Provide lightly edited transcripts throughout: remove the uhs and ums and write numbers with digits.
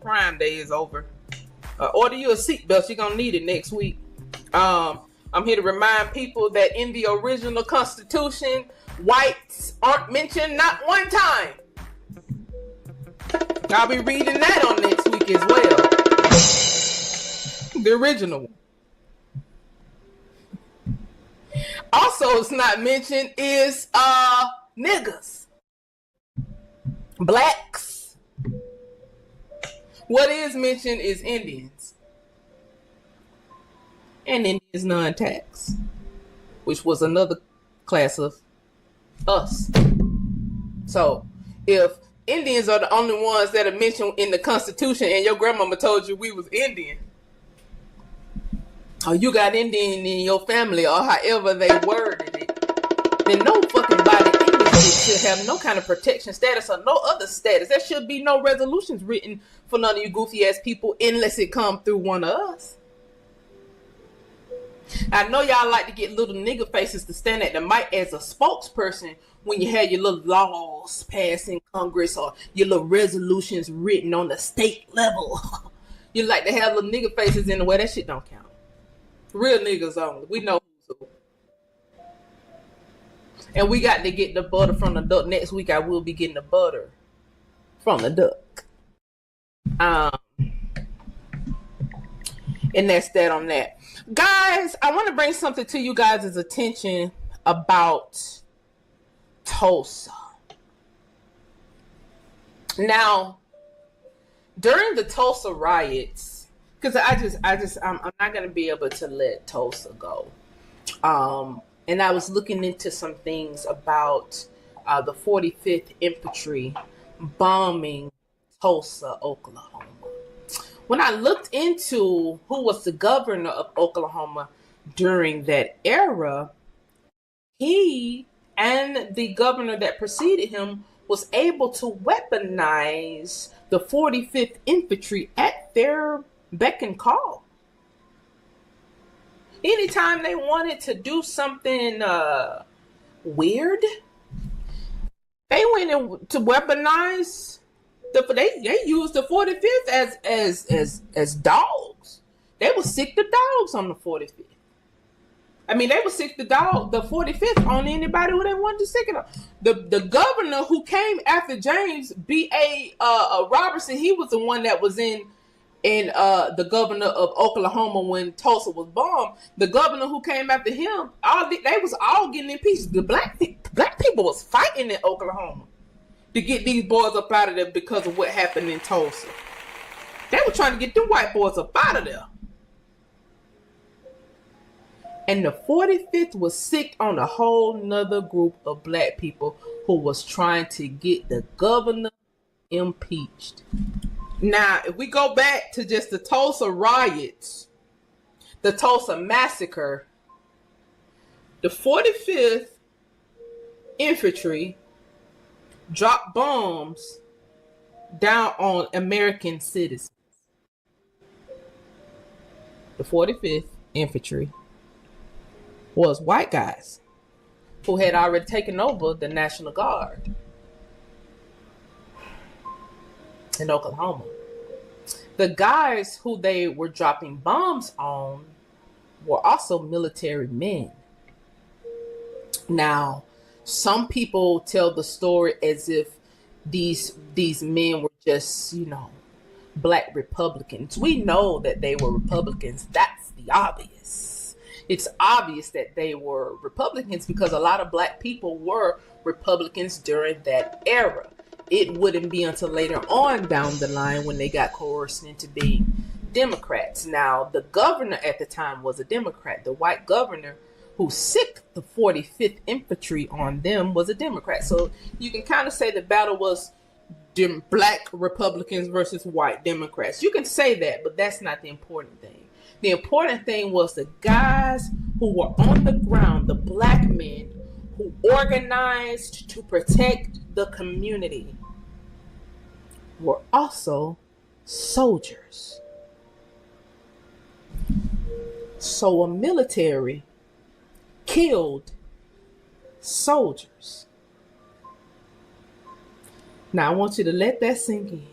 Prime Day is over. Order you a seatbelt. You're going to need it next week. I'm here to remind people that in the original Constitution, whites aren't mentioned not one time. I'll be reading that on next week as well. The original one. Also, it's not mentioned is niggas, blacks. What is mentioned is Indians and Indians non-tax, which was another class of us. So, if Indians are the only ones that are mentioned in the Constitution, and your grandmama told you we was Indian, or you got Indian in your family, or however they worded it, then no fucking body in this should have no kind of protection status or no other status. There should be no resolutions written for none of you goofy ass people unless it come through one of us. I know y'all like to get little nigga faces to stand at the mic as a spokesperson when you have your little laws passed in Congress or your little resolutions written on the state level. You like to have little nigga faces in the way. That shit don't count. Real niggas only. We know who's who. And we got to get the butter from the duck. Next week I will be getting the butter from the duck. And that's that on that. Guys, I want to bring something to you guys' attention about Tulsa. Now, during the Tulsa riots, because I'm not going to be able to let Tulsa go. And I was looking into some things about the 45th Infantry bombing Tulsa, Oklahoma. When I looked into who was the governor of Oklahoma during that era, he and the governor that preceded him was able to weaponize the 45th Infantry at their beck and call. Anytime they wanted to do something weird, they went in to weaponize they used the 45th as dogs. They would sick the dogs on the 45th. I mean, they would sick the 45th on anybody who they wanted to sick it on. The governor who came after James B.A. Robertson, he was the one that was in the governor of Oklahoma when Tulsa was bombed. The governor who came after him, they was all getting in pieces. The black people was fighting in Oklahoma to get these boys up out of there because of what happened in Tulsa. They were trying to get the white boys up out of there. And the 45th was sick on a whole nother group of black people who was trying to get the governor impeached. Now, if we go back to just the Tulsa riots, the Tulsa massacre, the 45th Infantry dropped bombs down on American citizens. The 45th Infantry was white guys who had already taken over the National Guard in Oklahoma. The guys who they were dropping bombs on were also military men. Now, some people tell the story as if these men were just, black Republicans. We know that they were Republicans. That's the obvious. It's obvious that they were Republicans because a lot of black people were Republicans during that era. It wouldn't be until later on down the line when they got coerced into being Democrats. Now, the governor at the time was a Democrat. The white governor who sicked the 45th Infantry on them was a Democrat. So you can kind of say the battle was black Republicans versus white Democrats. You can say that, but that's not the important thing. The important thing was the guys who were on the ground, the black men who organized to protect the community, were also soldiers. So a military killed soldiers. Now I want you to let that sink in.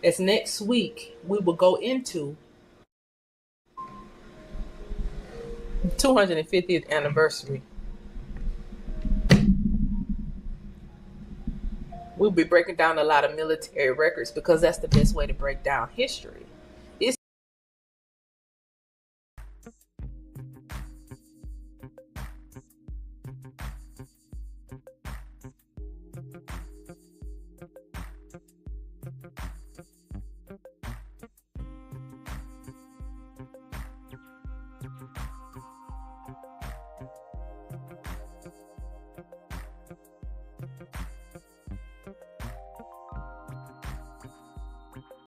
as next week we will go into 250th anniversary. We'll be breaking down a lot of military records because that's the best way to break down history.